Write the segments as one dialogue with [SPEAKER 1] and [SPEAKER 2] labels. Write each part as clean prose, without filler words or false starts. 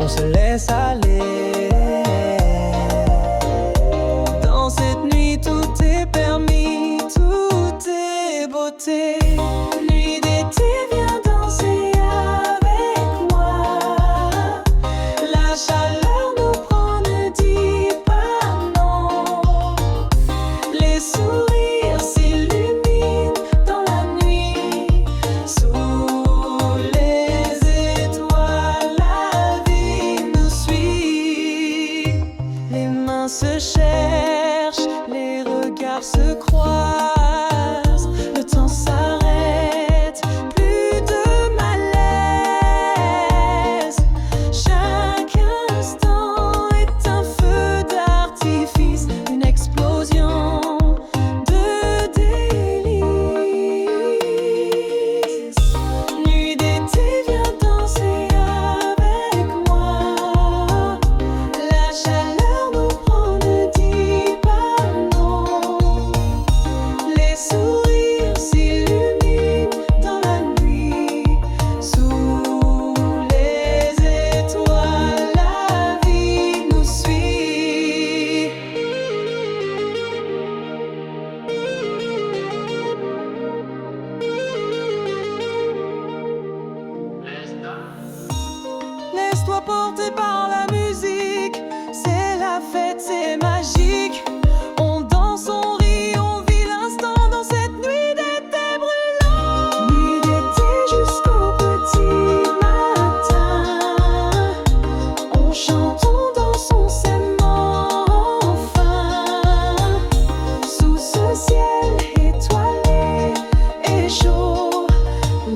[SPEAKER 1] on se laisse aller. Dans cette nuit tout est permis, tout est beauté. Nuit d'été, viens danser avec moi. La chaleur nous prend, ne dis pas non. Les sourires s'illuminent dans la nuit. Sous les étoiles, la vie nous suit. Les mains se cherchent, les regards se croisent. Le temps s'arrête, plus de malaise. Chaque instant est un feu d'artifice, une explosion de délices. Nuit d'été, viens danser avec moi. La chaleur nous prend, ne dis pas non. Les sourires s'illuminent dans la nuit. Sous les étoiles, la vie nous suit. Laisse-toi porter par la musique, c'est la fête, c'est magique. On danse, on rit, on vit l'instant dans cette nuit d'été brûlante. Nuit d'été jusqu'au petit matin. On chante, on danse, on s'aime enfin. Sous ce ciel étoilé et chaud,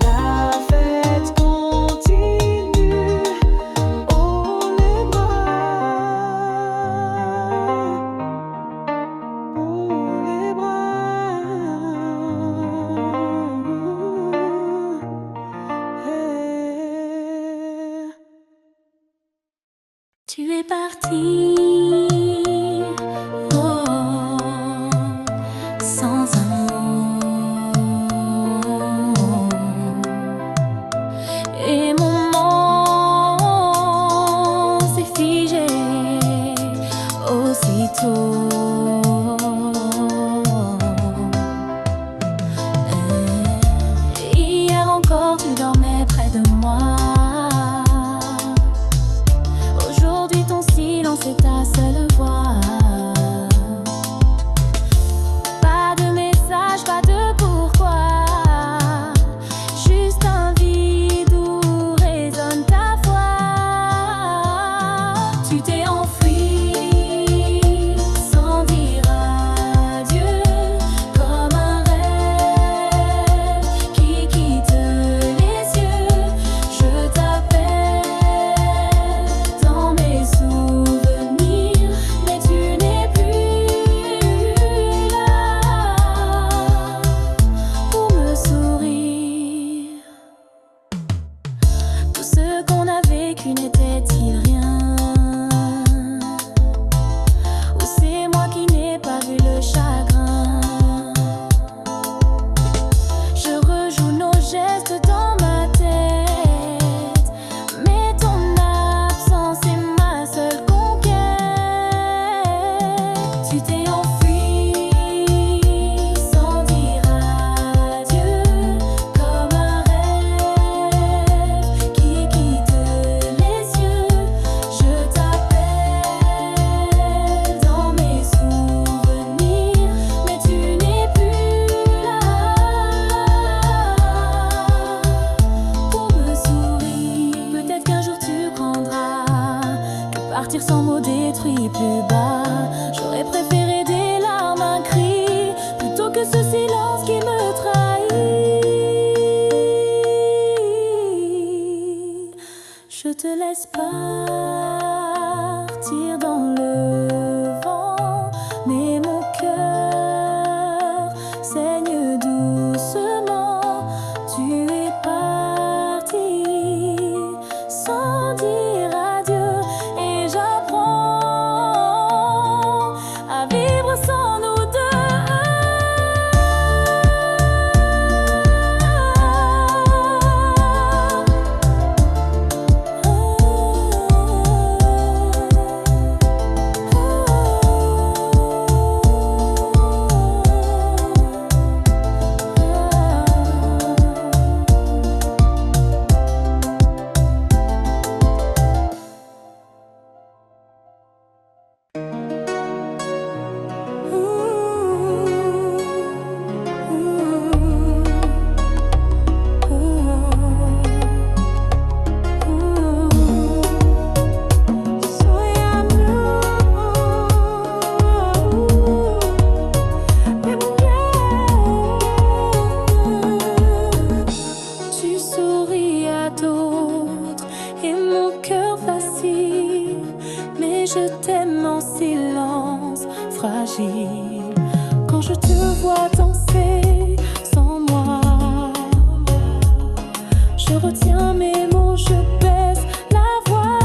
[SPEAKER 1] la fête continue. Oh les bras, hey.
[SPEAKER 2] Tu es parti, oh, sans un mot. Et mon monde s'est figé aussitôt. Hier encore tu dormais près de moi. Aujourd'hui ton silence est ta seule voix. Pas de message, pas de pourquoi. Juste un vide où résonne ta voix. Tu t'es enfui sans dire adieu, comme un rêve qui quitte les yeux. Je t'appelle dans mes souvenirs, mais tu n'es plus là pour me sourire. Tout ce qu'on a vécu n'était-il rien? Ou c'est moi qui n'ai pas vu le chagrin? Je rejoue nos gestes dans ma tête, mais ton absence est ma seule conquête. Tu t'es enfui sans dire adieu, comme un rêve qui quitte les yeux. Je t'appelle dans mes souvenirs, mais tu n'es plus là pour me sourire. Peut-être qu'un jour tu prendras que partir sans mots détruit plus bas. J'aurais préféré des larmes, un cri, plutôt que ce silence qui me trahit. Je te laisse partir dans le vent, mais mon cœur saigne doucement. Tu es parti sans dire adieu, et j'apprends à vivre sans nous deux. je t'aime en silence, fragile. Quand je te vois danser sans moi, je retiens mes mots, je baisse la voix.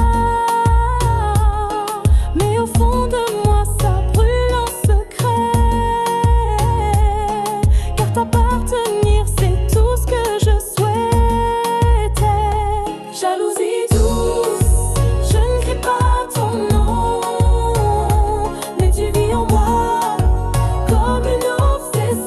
[SPEAKER 2] Mais au fond de moi, ça brûle en secret. Car t'appartenir, c'est tout ce que je souhaitais. Jalousie douce, je ne crie pas ton nom, mais tu vis en moi comme une obsession.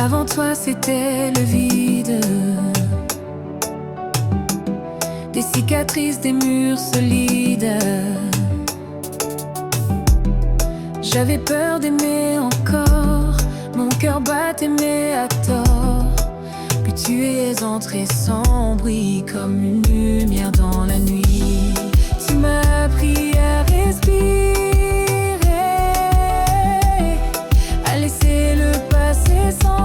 [SPEAKER 2] Avant toi c'était le vide, des cicatrices, des murs solides. J'avais peur d'aimer encore, mon cœur battait mais à tort. Puis tu es entré sans bruit, comme une lumière dans la nuit. Tu m'as appris à respirer, à laisser le passé s'envoler.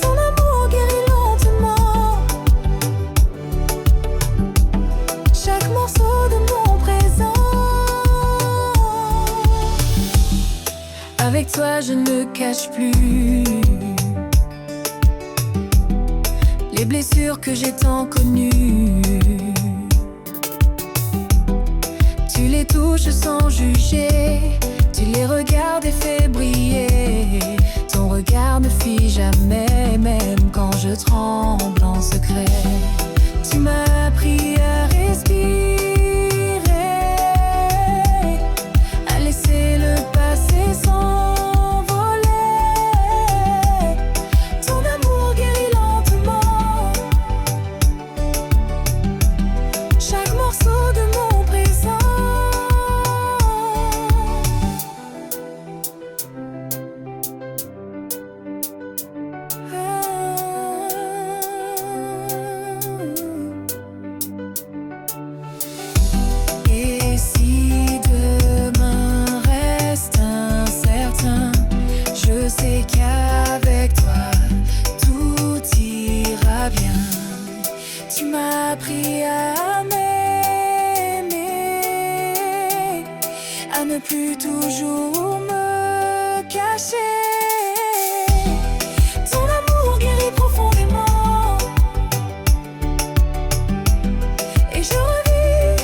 [SPEAKER 2] Ton amour guérit lentement chaque morceau de mon présent. Avec toi je ne cache plus les blessures que j'ai tant connues. Tu les touches sans juger, tu les regardes et fais briller. Ton regard ne fuit jamais, même quand je tremble en secret. Tu m'as appris à respirer, à laisser le passé s'envoler. Ton amour guérit lentement chaque morceau de mon présent. Et si demain reste incertain, je sais qu'avec toi tout ira bien. Tu m'as appris à m'aimer, à ne plus toujours me cacher. Ton amour guérit profondément et je revis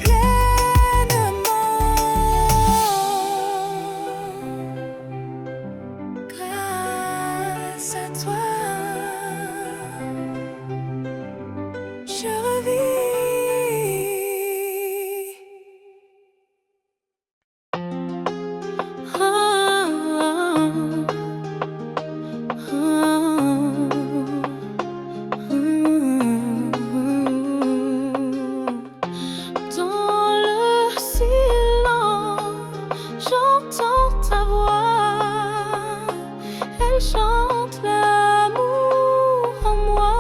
[SPEAKER 2] pleinement. Grâce à toi je revis. Dans le silence, j'entends ta voix. Elle chante l'amour en moi.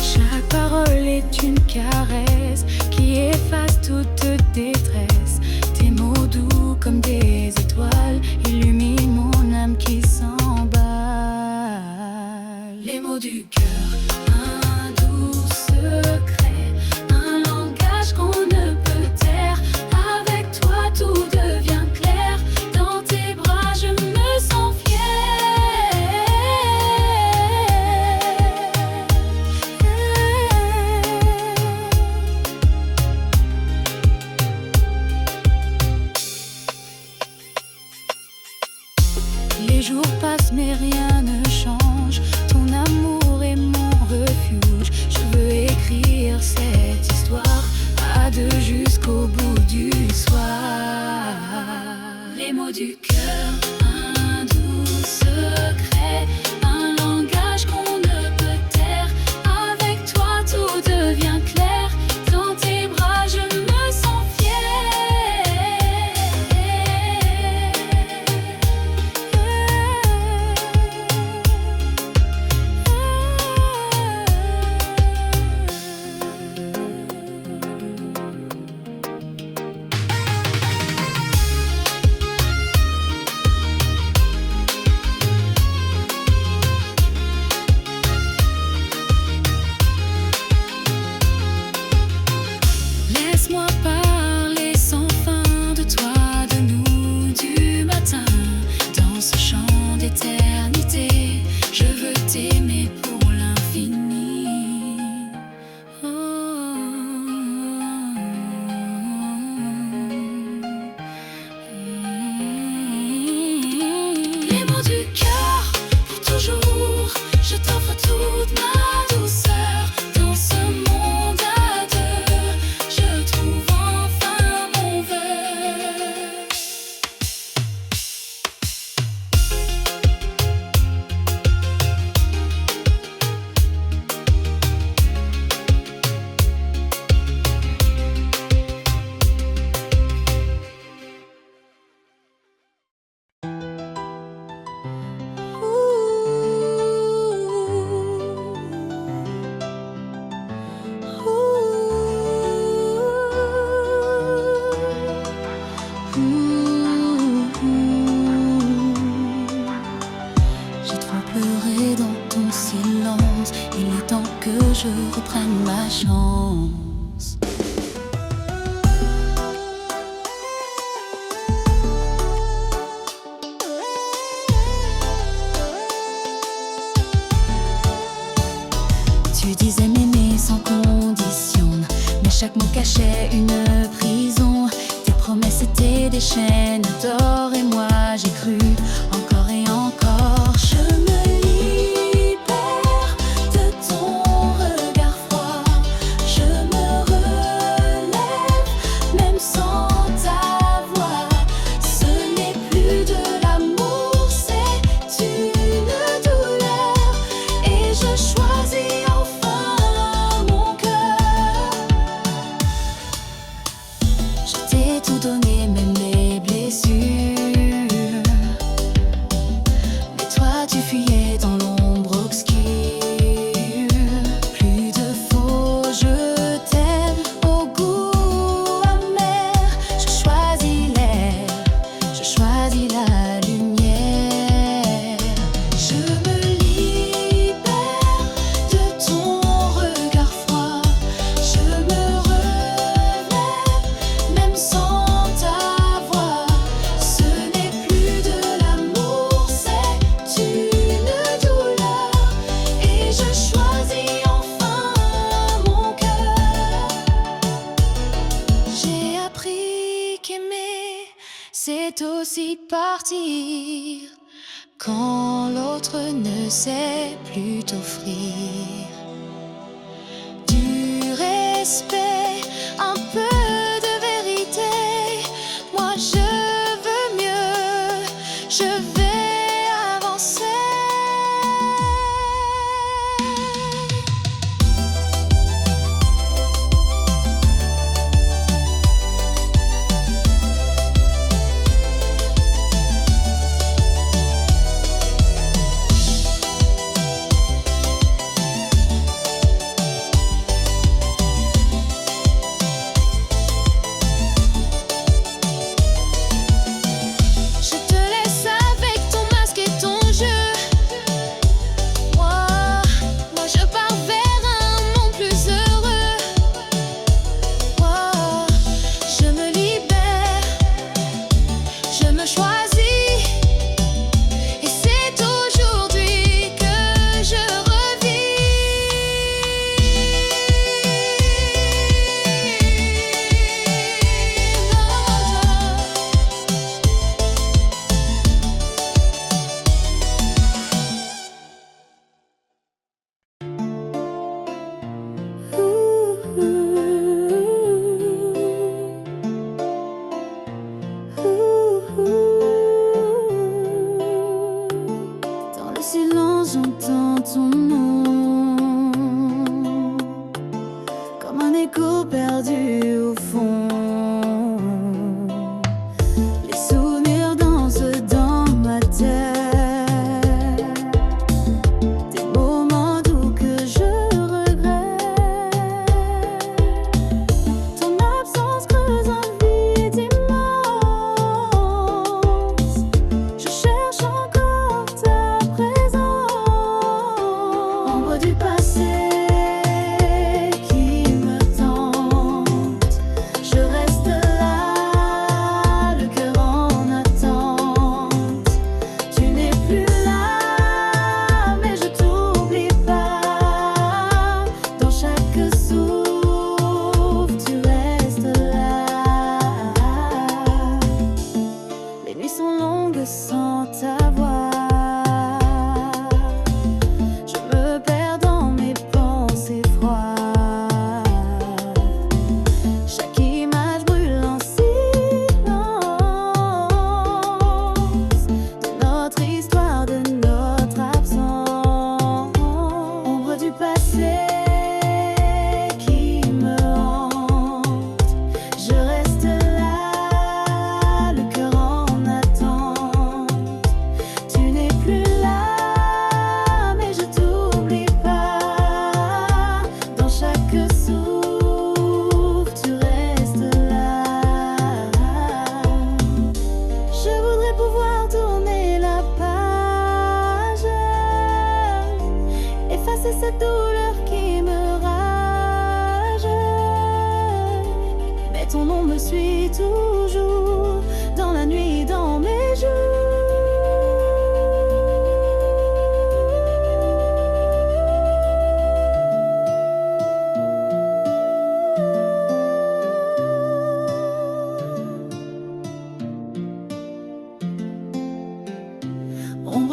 [SPEAKER 2] Chaque parole est une caresse qui efface toute détresse. Tes mots doux comme des étoiles illuminent mon âme qui s'emballe. Les mots du cœur, un doux secret, un langage qu'on ne peut taire. Avec toi tout devient clair, dans tes bras je me sens Les jours passent mais rien ne change. Ton amour est mon refuge. Je veux écrire cette histoire à deux jusqu'au bout du soir. Les mots du cœur, un doux secret, un langage qu'on ne peut taire. Avec toi tout devient clair, dans tes bras je me sens J'ai trop pleuré dans ton silence. Il est temps que je reprenne ma chance. Tu disais m'aimer sans condition, mais chaque mot cachait une prison. Tes promesses étaient des chaînes d'or et moi j'ai cru encore et encore. Je me libère de ton regard froid. Je me relève même sans ta voix. Ce n'est plus de l'amour, c'est une douleur. Et je choisis enfin mon cœur. Je t'ai tout donné, même les blessures. Mais toi tu fuyais dans l'ombre obscure. Plus de faux, je t'aime au goût amer. Je choisis l'air, je choisis la lumière. Je me libère de ton regard froid. Je me relève même sans ta voix. Ce n'est plus de l'amour, c'est une douleur. Et je choisis enfin mon cœur. J'ai appris qu'aimer, c'est aussi partir quand l'autre ne sait plus t'offrir du respect, un peu de vérité. Moi je veux mieux, je vais avancer.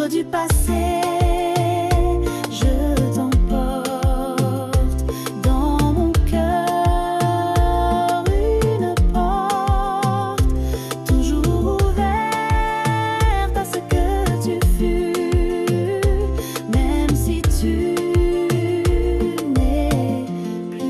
[SPEAKER 2] l'ombre du passé, je t'emporte dans mon cœur, une porte toujours ouverte à ce que tu fus, même si tu n'es plus.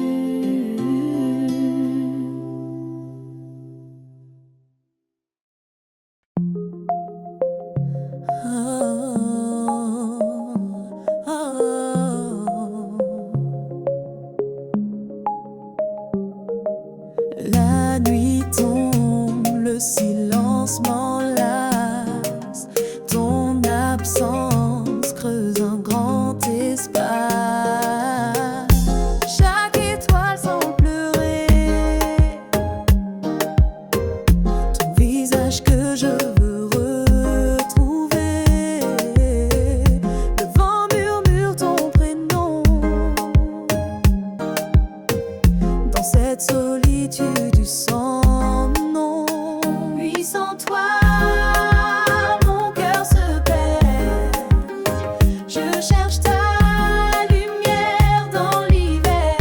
[SPEAKER 1] La nuit tombe, le silence m'enlace, ton absence creuse un grand espace. Chaque étoile semble pleurer, ton visage que je veux retrouver. Le vent murmure ton prénom dans cette solitude du sans nom.
[SPEAKER 2] Puis sans toi, mon cœur se perd. Je cherche ta lumière dans l'hiver.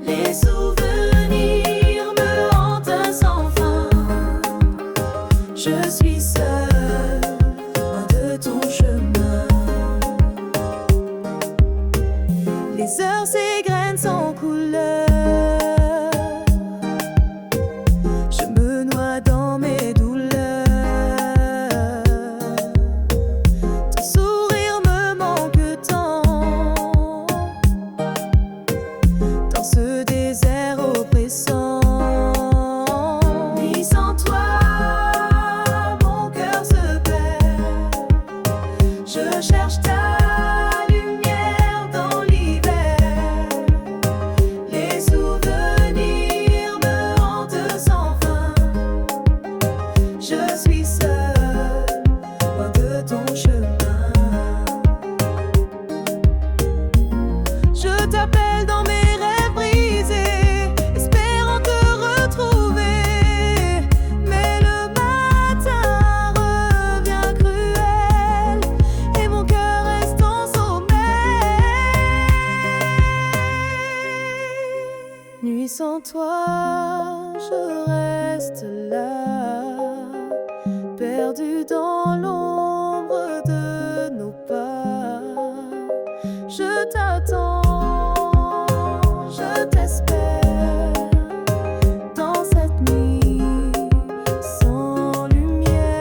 [SPEAKER 2] Les souvenirs me hantent sans fin. Je suis seule, loin de ton chemin.
[SPEAKER 1] Les heures s'égrènent sans couleur, je me noie dans mes douleurs. Ton sourire me manque tant, dans ce désert oppressant.
[SPEAKER 2] Puis sans toi, mon cœur se perd. Je cherche ta lumière dans l'hiver. Les souvenirs me hantent sans fin. Je suis seule, loin de ton chemin.
[SPEAKER 1] Je t'appelle dans mes rêves brisés, espérant te retrouver. Mais le matin revient cruel et mon cœur reste en sommeil. Nuit sans toi, je reste là, perdu dans l'ombre de nos pas. Je t'attends, je t'espère, dans cette nuit sans lumière.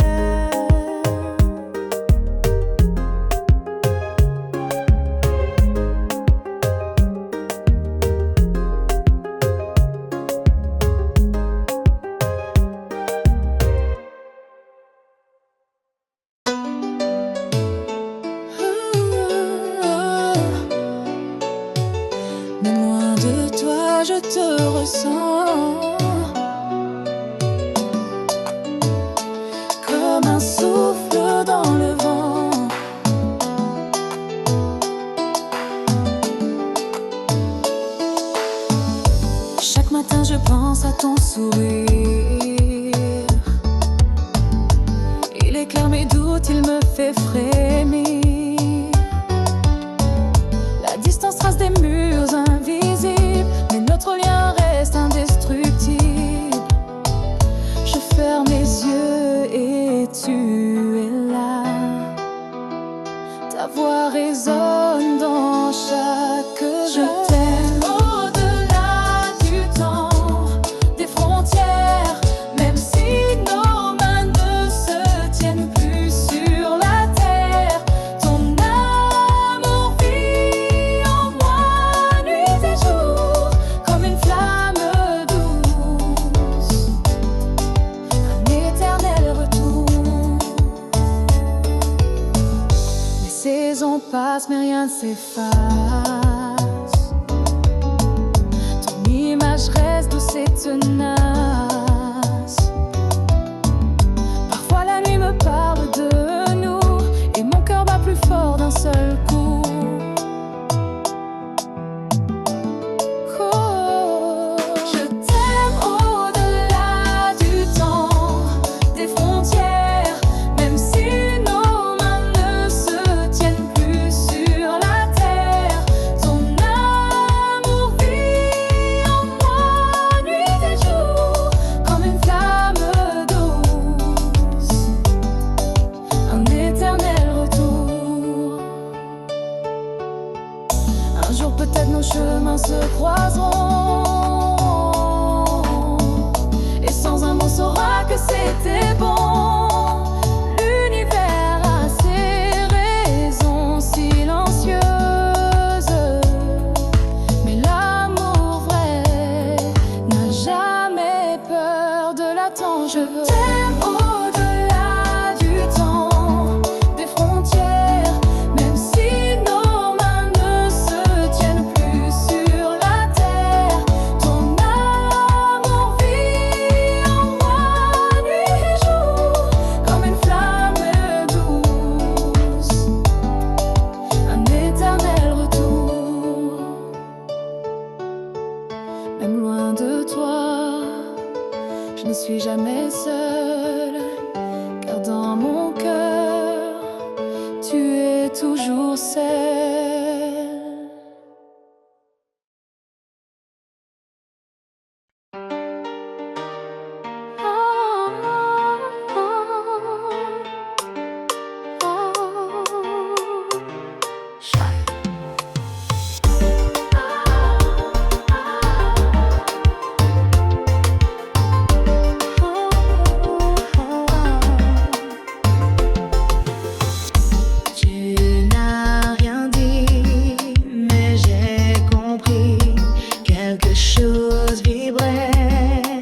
[SPEAKER 1] Mais loin de toi, je te ressens comme un souffle dans le vent. Chaque matin, je pense à ton sourire. Il éclaire mes doutes, il me fait frémir. La distance trace des murs invisibles, mais notre lien reste indestructible. Je ferme les yeux et tu es là. Ta voix résonne dans chaque rêve. Je t'aime au-delà du temps, des frontières, même si nos mains ne se tiennent plus sur la terre. Ton amour vit en moi, nuit et jour, comme une flamme douce, un éternel retour. Les saisons passent, mais rien ne s'efface. Ton image reste douce et tenace. Parfois la nuit me parle de nous, et mon cœur bat plus fort d'un seul coup. Oh, je t'aime au-delà du temps, des frontières, même si nos
[SPEAKER 2] t'attends. Je t'aime au-delà du temps, des frontières, même si nos mains ne se tiennent plus sur la terre. Ton amour vit en moi nuit et jour, comme une flamme douce, un éternel retour. Même loin de toi, je ne suis jamais seule, car dans mon cœur, tu es toujours celle.
[SPEAKER 3] Tu n'as rien dit, mais j'ai compris. Quelque chose vibrait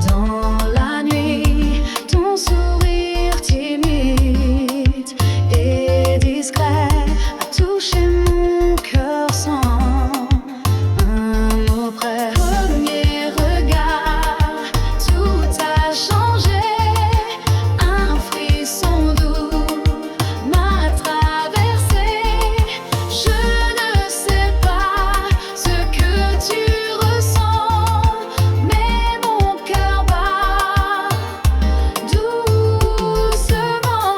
[SPEAKER 3] dans la nuit. Ton sourire timide et discret a touché mon cœur sans un mot près. Premier regard, tout a changé. Un frisson doux m'a traversé. Je ne sais pas ce que tu ressens, mais mon cœur bat doucement.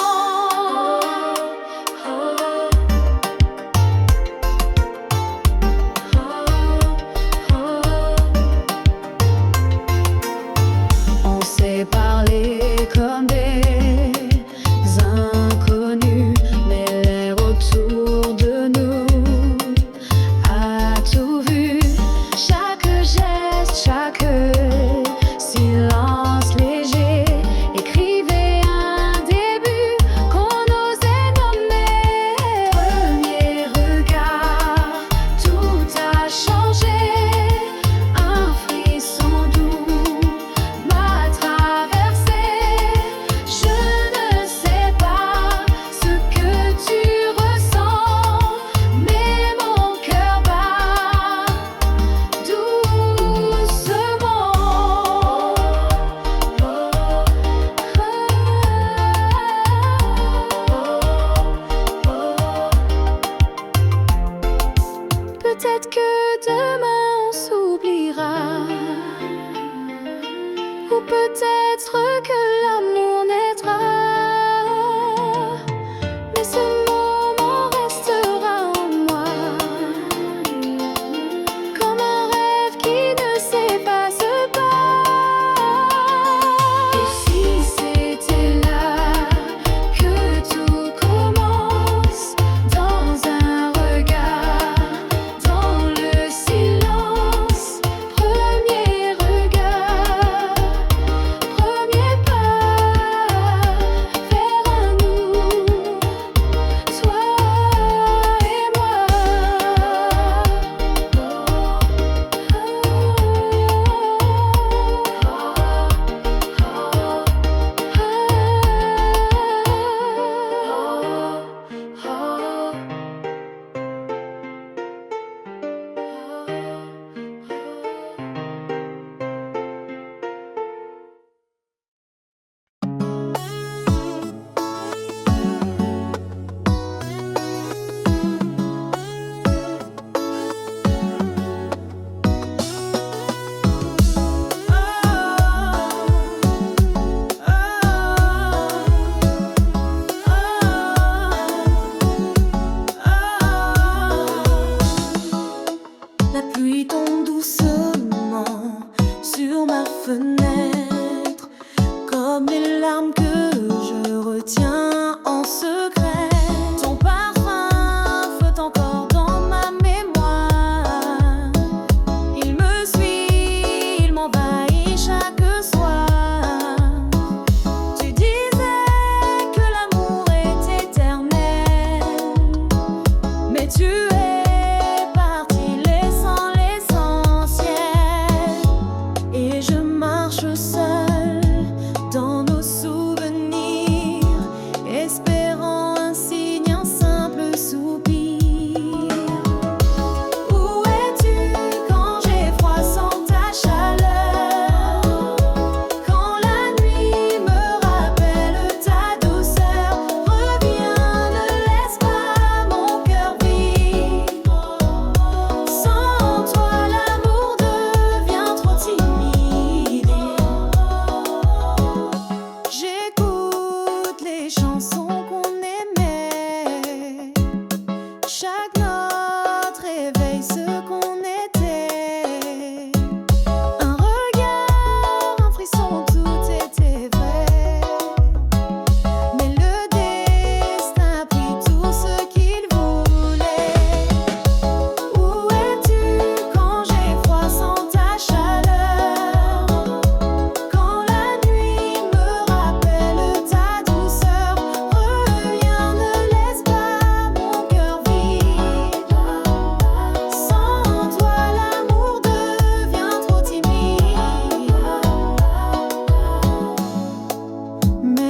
[SPEAKER 3] On s'est parlé comme des inconnus, mais l'air autour de nous a tout vu. Chaque geste, chaque silence léger écrivait un début qu'on osait nommer. Premier regard, tout a changé. Un frisson doux m'a traversé. Je ne sais pas ce que tu ressens, mais mon cœur bat doucement. Peut-être que demain on s'oubliera, ou peut-être que l'amour naîtra, mais ce moment restera en moi, comme un rêve qui ne s'efface pas. Et si c'était là que tout commence, dans un regard, dans le silence. Premier regard, premier pas vers nous, toi et moi.
[SPEAKER 1] La pluie tombe doucement sur ma fenêtre, comme les larmes que je retiens en secret. Ton parfum flotte encore dans ma mémoire. Il me suit, il m'envahit chaque soir. Tu disais que l'amour est éternel, mais tu es parti laissant l'essentiel. Et je marche seule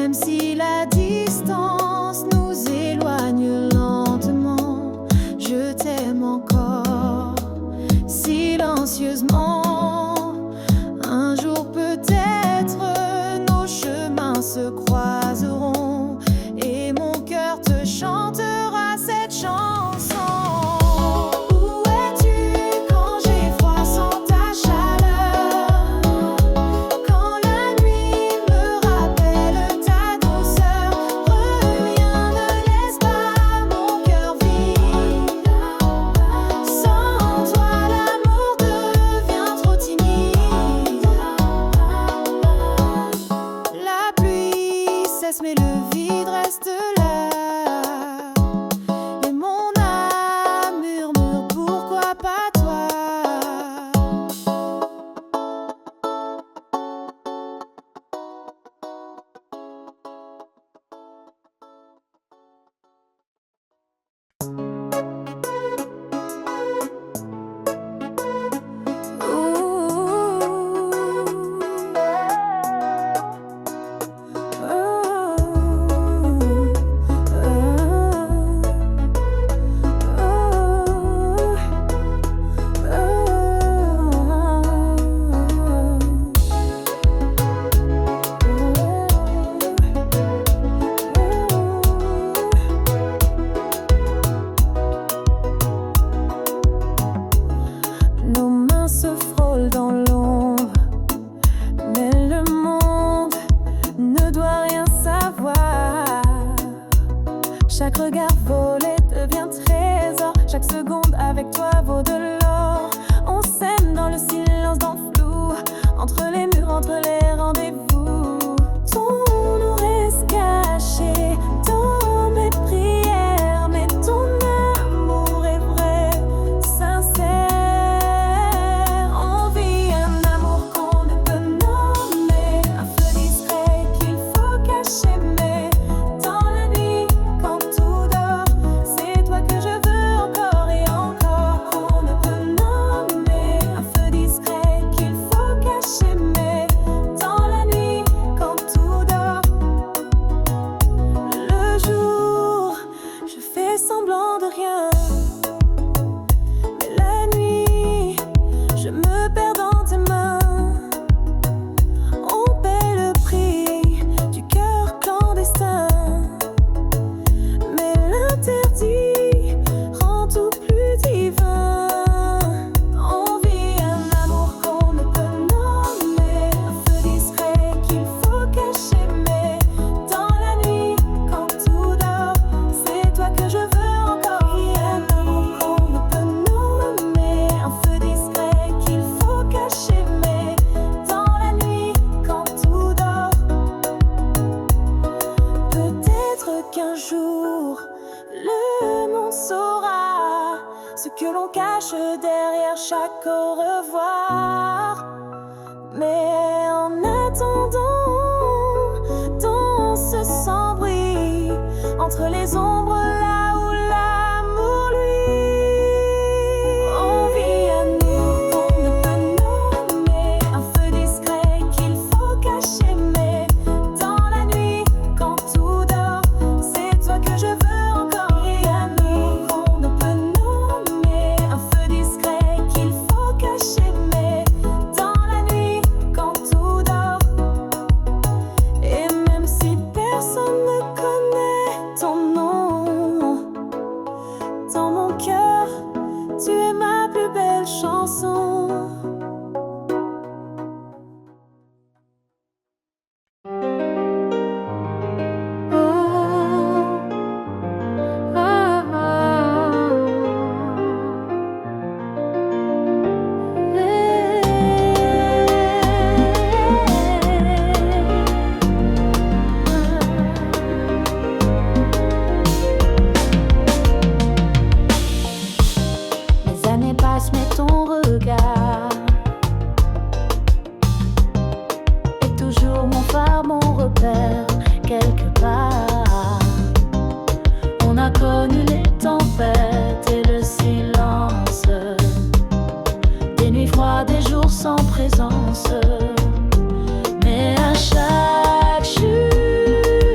[SPEAKER 1] Même si la distance nous éloigne lentement, je t'aime encore, silencieusement. Un jour peut-être nos chemins se croiseront et mon cœur te chantera cette chanson. Où es-tu quand j'ai froid sans ta chaleur? Quand la nuit me rappelle ta douceur, reviens, ne laisse pas mon cœur vide. Sans toi l'amour devient trop timide. La pluie cesse mais le vide reste là. Et mon âme murmure pourquoi pas toi. Nos mains se frôlent dans l'ombre, mais le monde ne doit rien savoir. Chaque regard volé devient trésor, chaque seconde avec toi vaut de l'or. On s'aime dans le silence, dans le flou, entre les murs, entre les rendez-vous. Ton nom reste caché dans mes prières, mais ton amour est vrai, sincère. On vit un amour qu'on ne peut nommer, un feu discret qu'il faut cacher, mais dans la nuit, quand tout dort, c'est toi que je veux encore et encore. On ne peut nommer, un feu discret qu'il faut cacher, mais dans la nuit, quand tout dort. Le jour, je fais semblant de rien, mais la nuit, je me perds dans tes mains. On paie le prix du cœur clandestin, mais l'interdit rend tout plus divin. On vit un amour qu'on ne peut nommer, un feu discret qu'il faut cacher, mais dans la nuit, quand tout dort, c'est toi que je veux encore. On vit un amour qu'on ne peut nommer, un feu discret qu'il faut cacher, mais dans la nuit, quand tout dort. Peut-être qu'un jour, le monde saura ce que l'on cache derrière chaque au revoir. Mais en attendant, danse sans bruit entre les ombres là où l'amour luit. On vit un amour qu'on ne peut nommer, un feu discret qu'il faut cacher, mais dans la nuit, quand tout dort, c'est toi que je veux encore. Et un amour qu'on ne peut nommer, un feu discret qu'il faut cacher, mais dans la nuit, quand tout dort. Et même si personne ne connaît ton nom, dans mon cœur, tu es ma plus belle chanson. Les années passent, mais ton regard est toujours mon phare, mon repère, quelque part. On a connu les tempêtes et le silence, des nuits froides, des jours sans présence. Mais à chaque chute,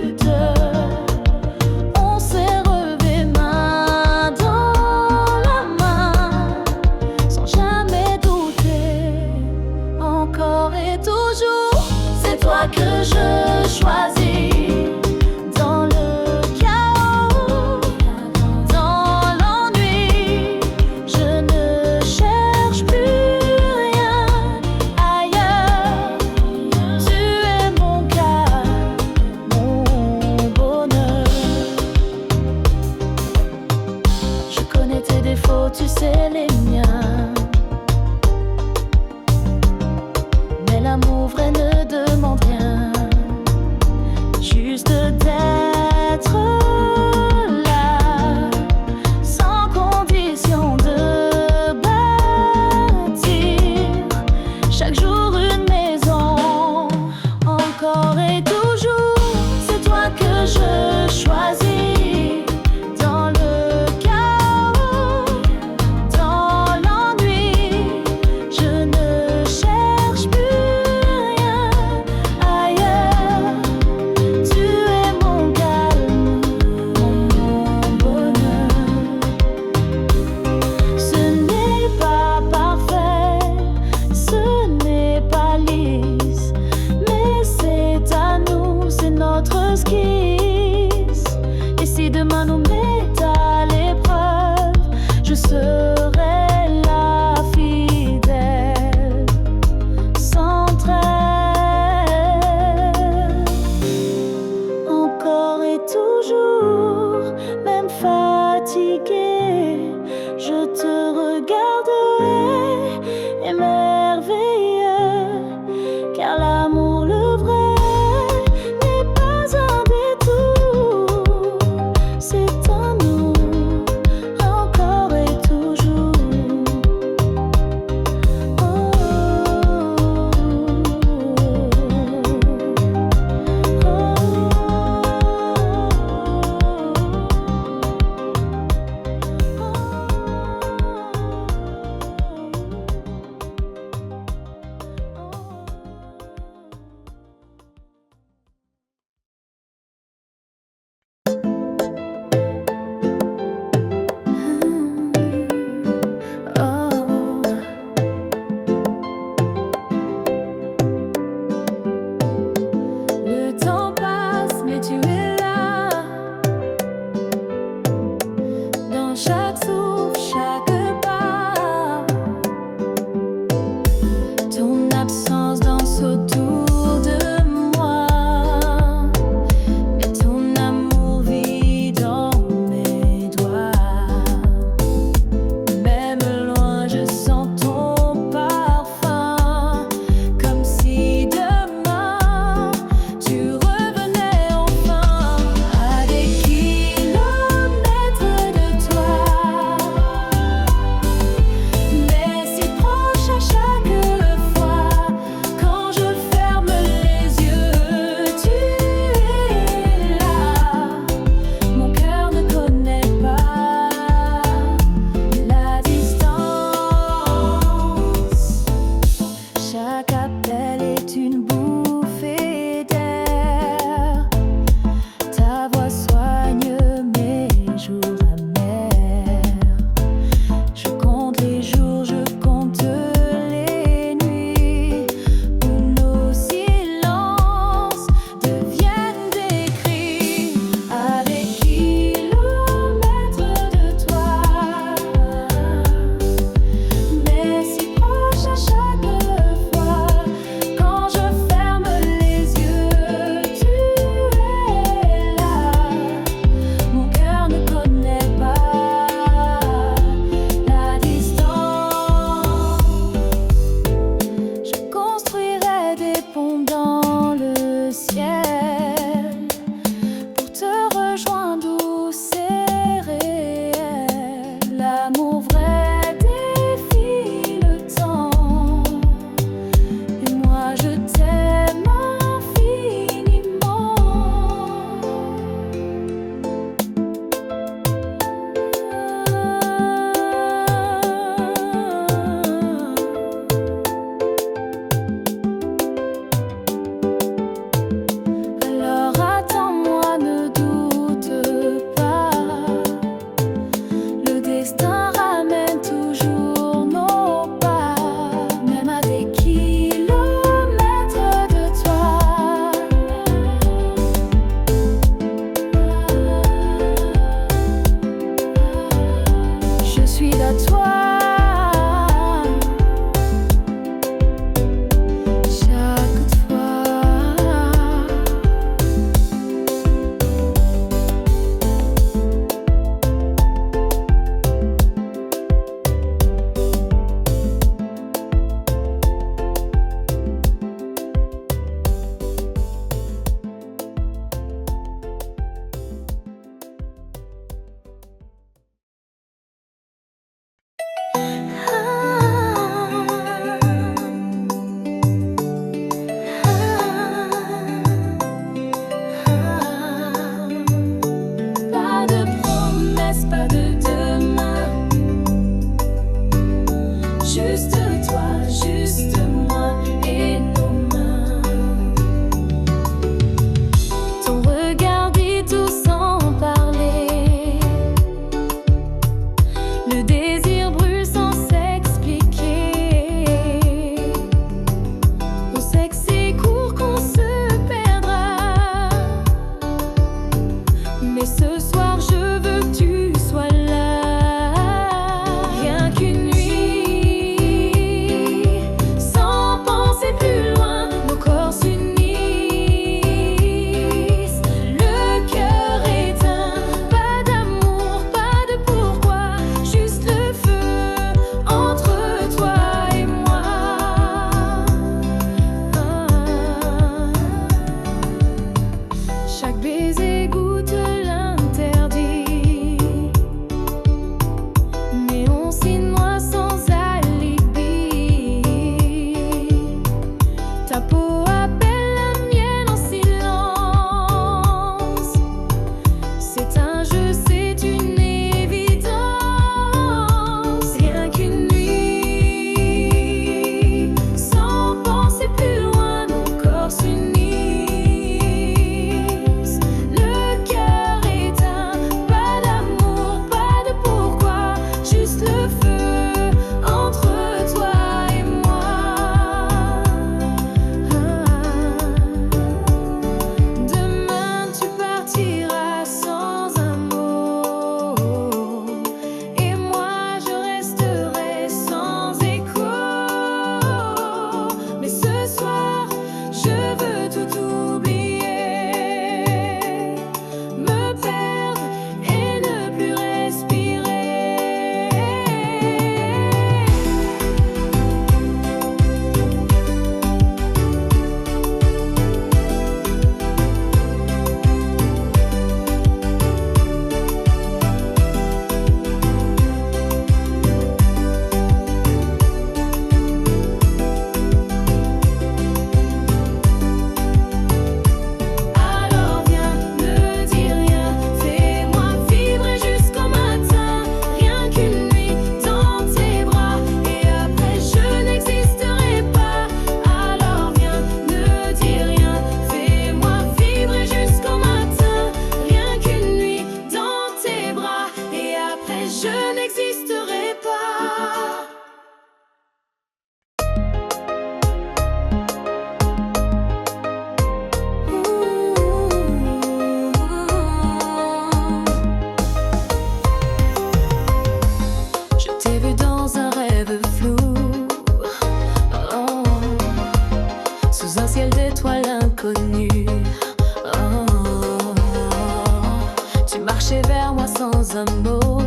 [SPEAKER 2] sans amour.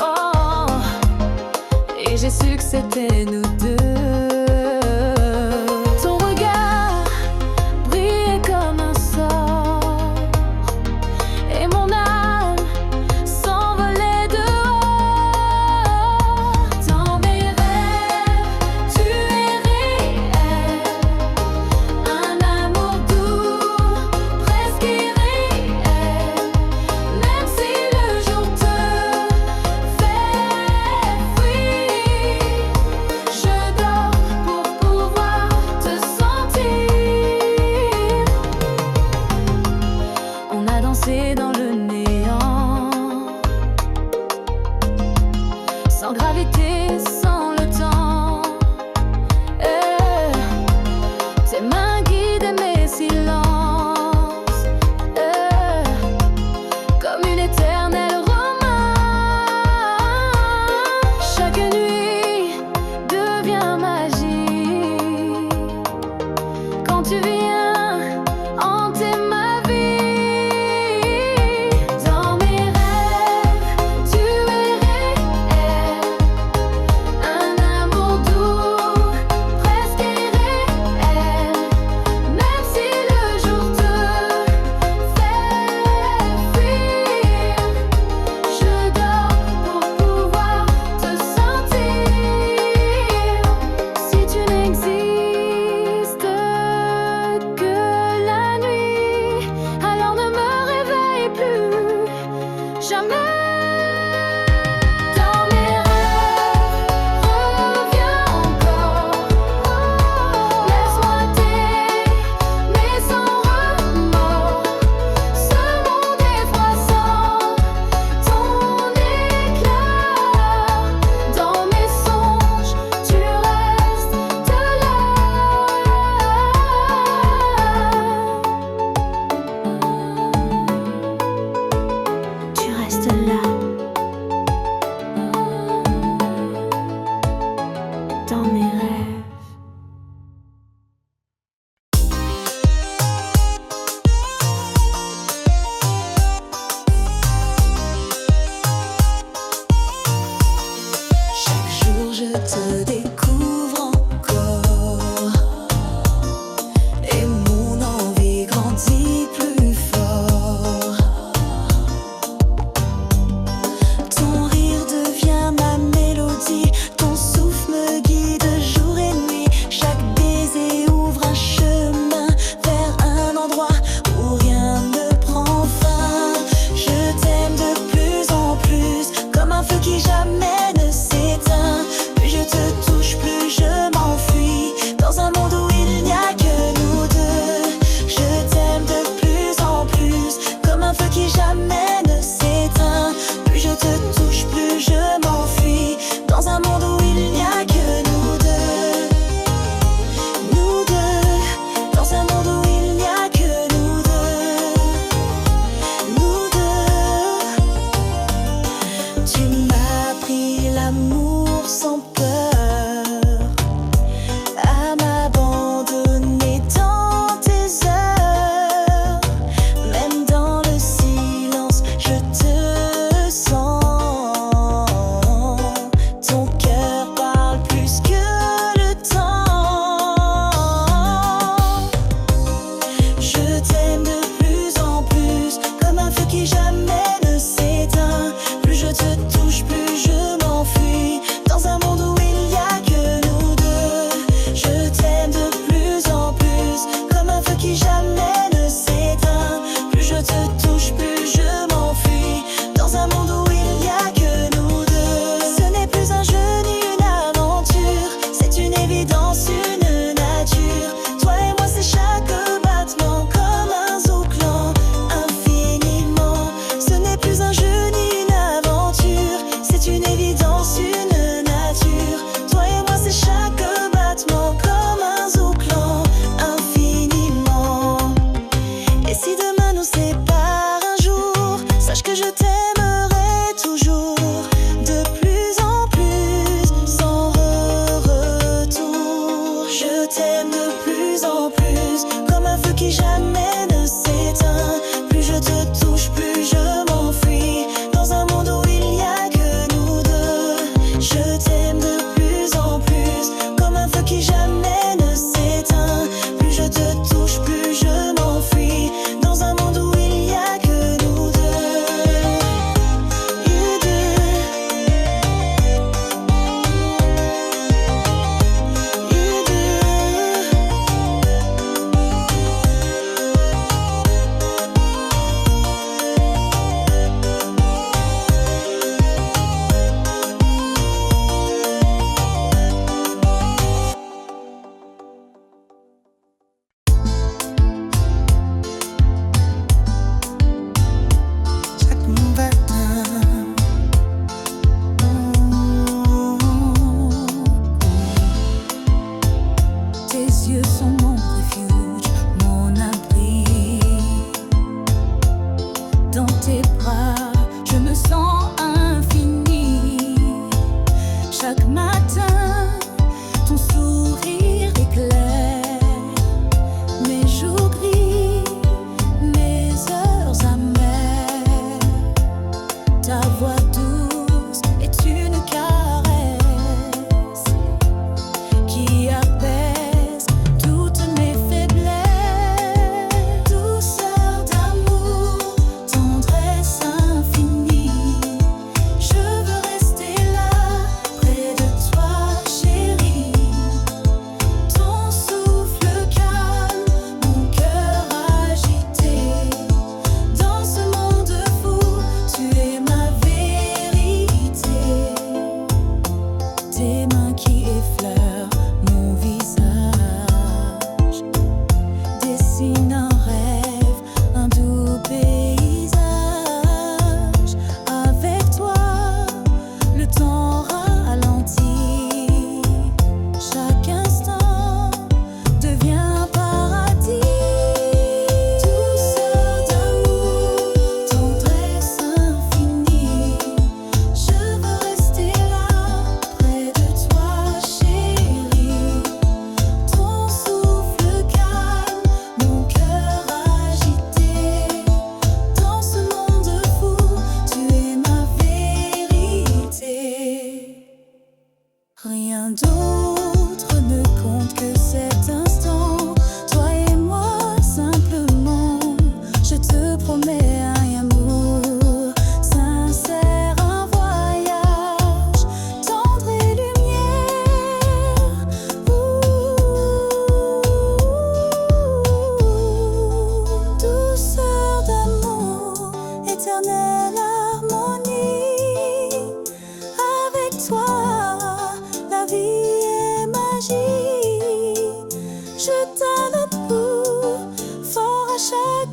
[SPEAKER 2] Oh, et j'ai su que c'était nous deux. Ton regard brillait comme un sort, et mon âme s'envolait dehors. Dans mes rêves, tu es réel, un amour doux, presque irréel. Même si le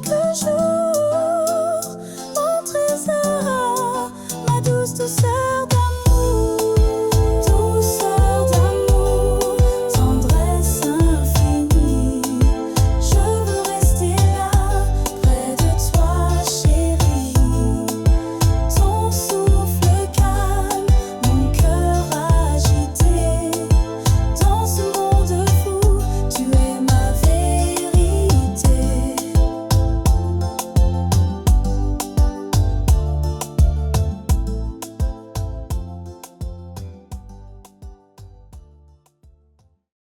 [SPEAKER 2] que je